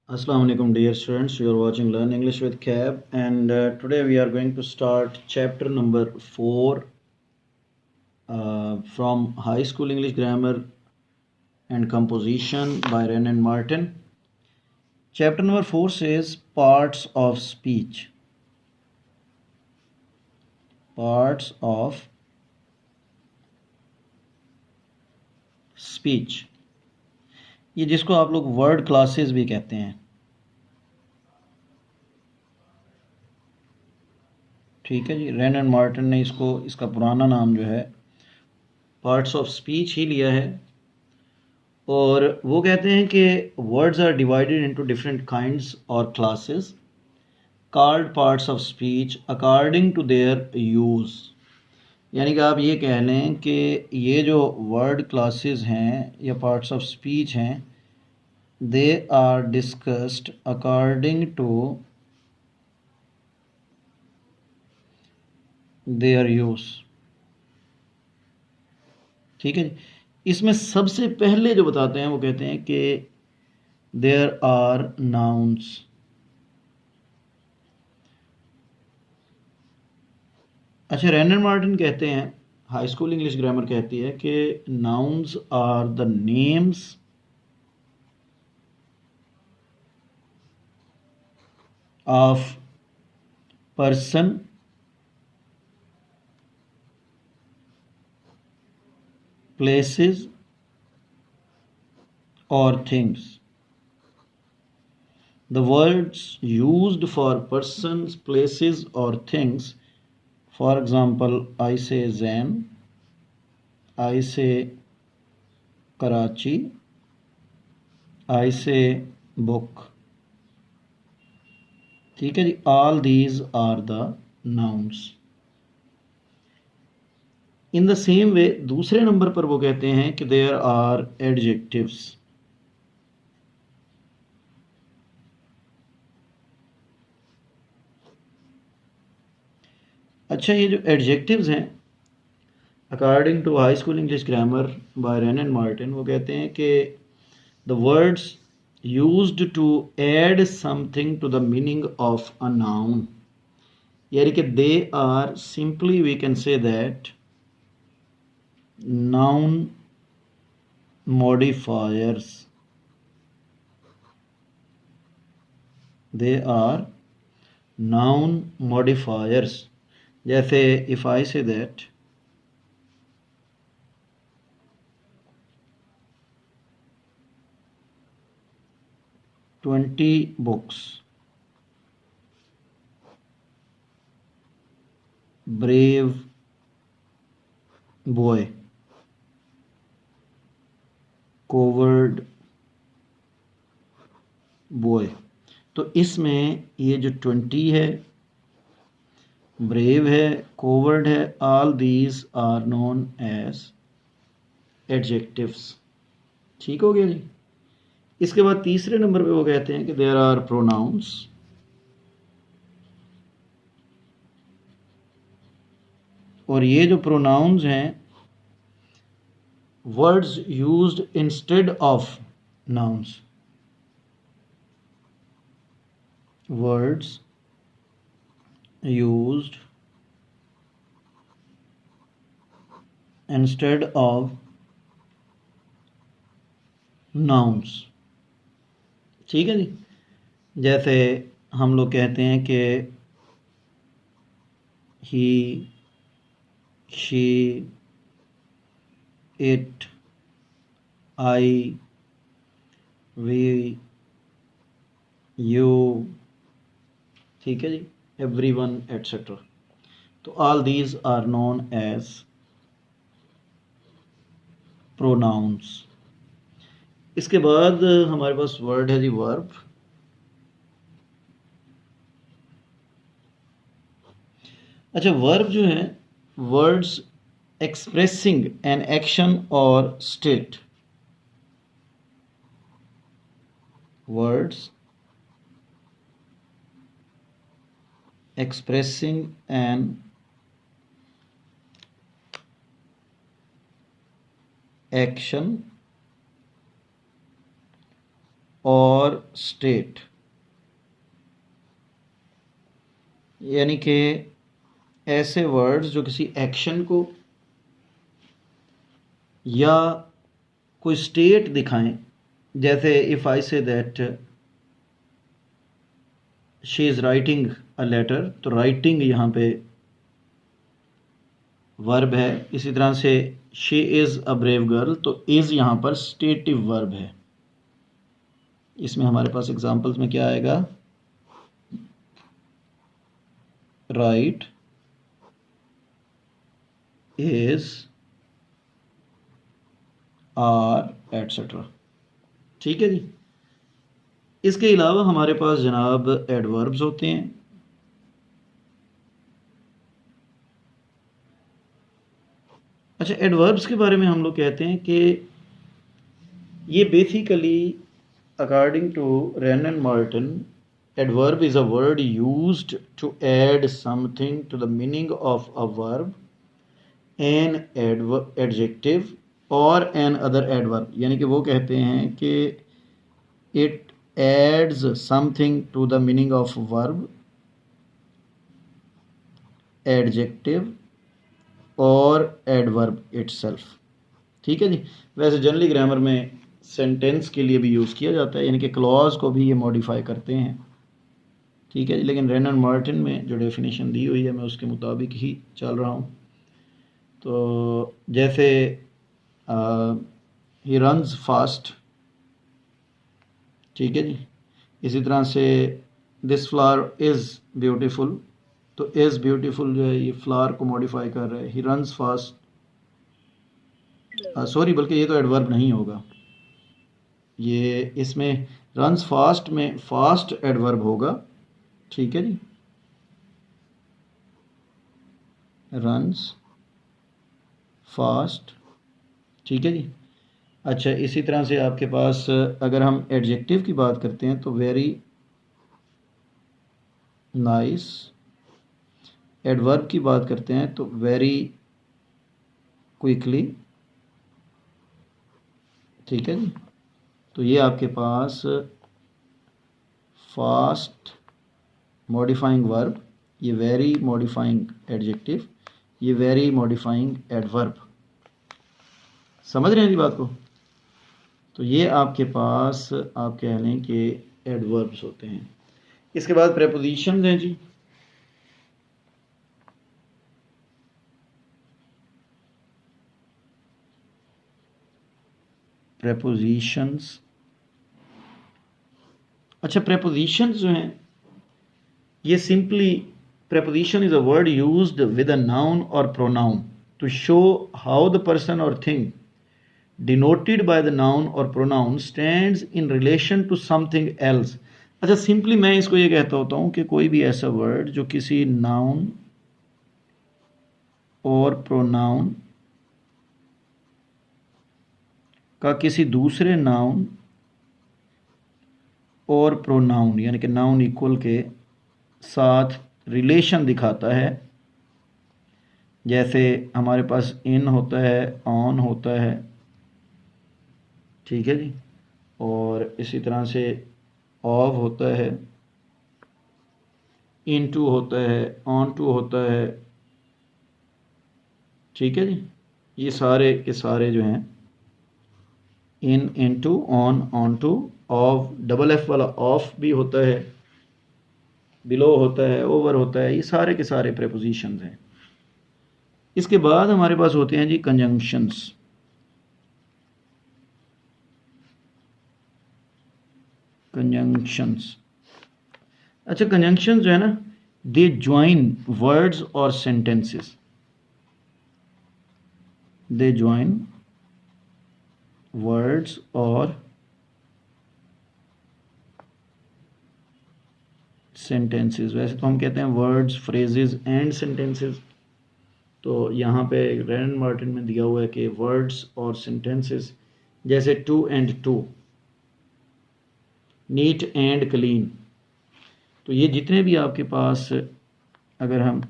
Assalamu alaikum dear students, you are watching Learn English with Cab, and today we are going to start chapter number 4 from High School English Grammar and Composition by Ren and Martin. Chapter number 4 says parts of speech. Parts of speech. ये जिसको आप लोग word classes भी कहते हैं, ठीक है जी। Rain and Martin ने इसका पुराना नाम जो है पार्ट्स ऑफ स्पीच ही लिया है, और वो कहते हैं कि words are divided into different kinds और classes called parts of speech according to their use. यानी कि आप ये कह लें कि ये जो वर्ड क्लासेस हैं या पार्ट्स ऑफ स्पीच हैं, they are discussed according to their use. ठीक है जी। इसमें सबसे पहले जो बताते हैं वो कहते हैं कि देयर आर नाउन्स। अच्छा, रेनर मार्टिन कहते हैं, हाई स्कूल इंग्लिश ग्रामर कहती है कि nouns are the names of person, places और things. The words used for persons, places or things, for example, I say Zen, I say Karachi, I say book। ठीक है जी। All these are the nouns। In the same way, दूसरे number पर वो कहते हैं कि there are adjectives। अच्छा, ये जो एडजेक्टिव्स हैं according to high school English grammar by Wren and Martin, वो कहते हैं कि the words used to add something to the meaning of a noun. यानी कि they are simply, we can say that, noun modifiers. They are noun modifiers. जैसे if I say that 20 books, brave boy, coward boy। तो इसमें ये जो 20 है, brave है, coward है, all these are known as adjectives. ठीक हो गया जी। इसके बाद तीसरे नंबर पे वो कहते हैं कि देयर आर प्रोनाउंस। और ये जो प्रोनाउंस हैं, words used instead of nouns. Words used instead of nouns. ठीक है जी। जैसे हम लोग कहते हैं कि he, she, it, I, we, you. ठीक है जी। Everyone etcetera. तो all these are known as pronouns. इसके बाद हमारे पास वर्ड है जी वर्ब। अच्छा, वर्ब जो है, वर्ड्स एक्सप्रेसिंग एन एक्शन और state. Words expressing an action और स्टेट, यानी कि ऐसे वर्ड्स जो किसी एक्शन को या कोई स्टेट दिखाएं। जैसे if I say that she is writing a letter, तो राइटिंग यहाँ पे वर्ब है। इसी तरह से she is a brave girl, तो इज़ यहाँ पर स्टेटिव वर्ब है। इसमें हमारे पास एग्जांपल्स में क्या आएगा, राइट, इज, आर, एटसेट्रा। ठीक है जी। इसके अलावा हमारे पास जनाब एडवर्ब्स होते हैं। अच्छा, एडवर्ब्स के बारे में हम लोग कहते हैं कि ये basically according to Wren and Martin, adverb is a word used to add something to the meaning of a verb, an adjective or an other adverb। यानी कि वो कहते हैं कि it adds something to the meaning of verb, adjective और adverb itself। ठीक है जी। वैसे जनरली ग्रामर में सेंटेंस के लिए भी यूज़ किया जाता है, यानी कि क्लॉज को भी ये मॉडिफाई करते हैं। ठीक है जी। लेकिन रेन एंड मार्टिन में जो डेफिनेशन दी हुई है मैं उसके मुताबिक ही चल रहा हूँ। तो जैसे ही रन्स फास्ट, ठीक है जी। इसी तरह से दिस फ्लावर इज़ ब्यूटीफुल, तो इज़ ब्यूटीफुल जो है ये फ्लावर को मॉडिफाई कर रहा है। ही रन्स फास्ट, सॉरी, बल्कि ये तो एडवर्ब नहीं होगा, ये इसमें रन्स फास्ट में फास्ट एडवर्ब होगा। ठीक है जी, रन्स फास्ट। ठीक है जी। अच्छा, इसी तरह से आपके पास अगर हम एडजेक्टिव की बात करते हैं तो वेरी नाइस। एडवर्ब की बात करते हैं तो वेरी क्विकली। ठीक है जी। तो ये आपके पास फास्ट मॉडिफाइंग वर्ब, ये वेरी मॉडिफाइंग एडजेक्टिव, ये वेरी मॉडिफाइंग एडवर्ब। समझ रहे हैं जी बात को? तो ये आपके पास आप कह लें कि एडवर्ब्स होते हैं। इसके बाद प्रेपोजिशंस हैं जी। प्रेपोजिशंस, अच्छा, प्रेपोजिशंस जो हैं ये simply, preposition is a word used with a noun or pronoun to show how the person or thing denoted by the noun or pronoun stands in relation to something else। अच्छा, simply मैं इसको ये कहता होता हूँ कि कोई भी ऐसा वर्ड जो किसी नाउन और प्रोनाउन का किसी दूसरे नाउन और प्रोनाउन यानी कि नाउन इक्वल के साथ रिलेशन दिखाता है। जैसे हमारे पास इन होता है, ऑन होता है, ठीक है जी, और इसी तरह से ऑफ होता है, इन टू होता है, ऑन टू होता है। ठीक है जी। ये सारे के सारे जो हैं into, onto, of, double F वाला ऑफ भी होता है, बिलो होता है, ओवर होता है, ये सारे के सारे प्रेपोजिशंस हैं। इसके बाद हमारे पास होते हैं जी कंजंक्शंस। कंजंक्शंस, अच्छा, कंजंक्शंस जो है ना, दे ज्वाइन वर्ड्स और सेंटेंसेस, दे ज्वाइन वर्ड्स और सेंटेंसेस। वैसे तो हम कहते हैं वर्ड्स, फ्रेजेस एंड सेंटेंसेस, तो यहाँ पे रेन मार्टिन में दिया हुआ है कि वर्ड्स और सेंटेंसेस, जैसे two and two, neat and clean. तो ये जितने भी आपके पास, अगर हम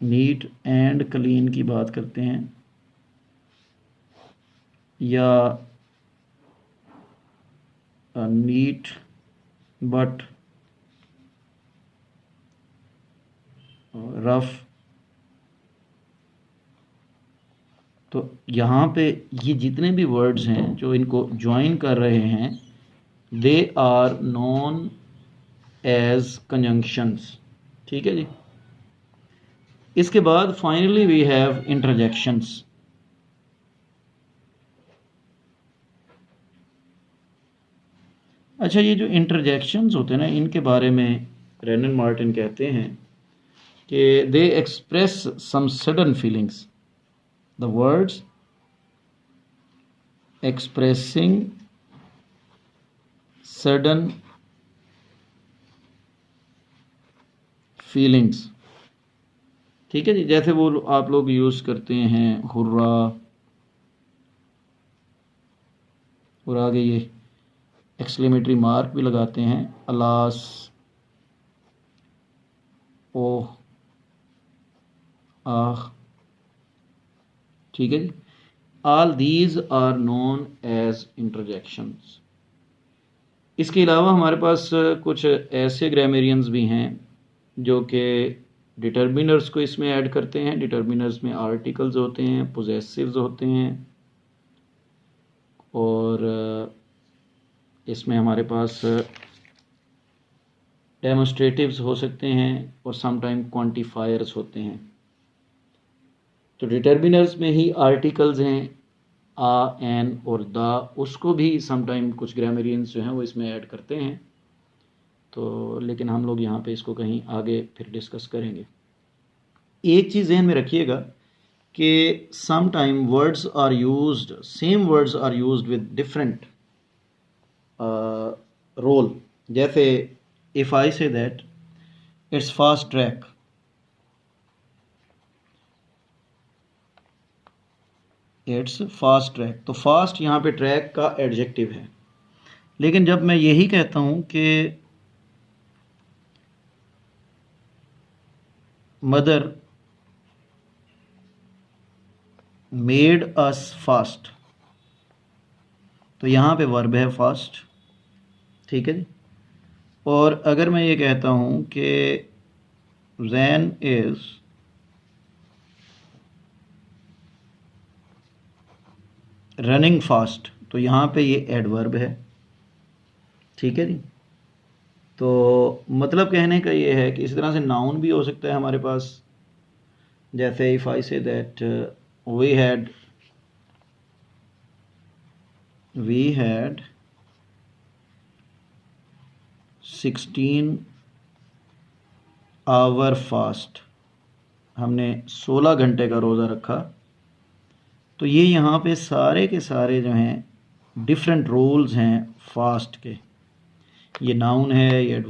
नीट एंड क्लीन की बात करते हैं या नीट बट रफ। तो यहाँ पे ये जितने भी वर्ड्स हैं जो इनको ज्वाइन कर रहे हैं, they are known as conjunctions. ठीक है जी। इसके बाद फाइनली वी हैव इंटरजेक्शंस। अच्छा, ये जो इंटरजेक्शंस होते हैं ना, इनके बारे में रेनन मार्टिन कहते हैं कि they express some sudden feelings. The words expressing sudden feelings. ठीक है जी। जैसे वो आप लोग यूज़ करते हैं हुर्रा, और आगे ये एक्सक्लेमेटरी मार्क भी लगाते हैं, अलास, ओह, आह। ठीक है जी। All these are known as interjections. इसके अलावा हमारे पास कुछ ऐसे ग्रामेरियंस भी हैं जो कि डिटर्मिनर्स को इसमें ऐड करते हैं। डिटर्मिनर्स में आर्टिकल्स होते हैं, पोजेसिव्स होते हैं, और इसमें हमारे पास डेमोस्ट्रेटिव्स हो सकते हैं, और समटाइम क्वांटिफायर्स होते हैं। तो डिटर्मिनर्स में ही आर्टिकल्स हैं आ, एन और दा, उसको भी समटाइम कुछ ग्रामेरियंस जो हैं वो इसमें ऐड करते हैं। तो लेकिन हम लोग यहाँ पे इसको कहीं आगे फिर डिस्कस करेंगे। एक चीज़ ध्यान में रखिएगा कि sometime words are used, same words are used with different role. जैसे if I say that it's fast track, it's fast track, तो फास्ट यहाँ पे ट्रैक का एडजेक्टिव है। लेकिन जब मैं यही कहता हूँ कि मदर मेड अस फास्ट, तो यहाँ पे वर्ब है फास्ट। ठीक है जी। और अगर मैं ये कहता हूँ कि जैन इज रनिंग फास्ट, तो यहाँ पे ये एडवर्ब है। ठीक है जी। तो मतलब कहने का ये है कि इसी तरह से नाउन भी हो सकता है हमारे पास। जैसे if I say that we had 16 hour fast, हमने 16 घंटे का रोज़ा रखा। तो ये यहाँ पे सारे के सारे जो हैं डिफरेंट रोल्स हैं फास्ट के। ये नाउन है, ये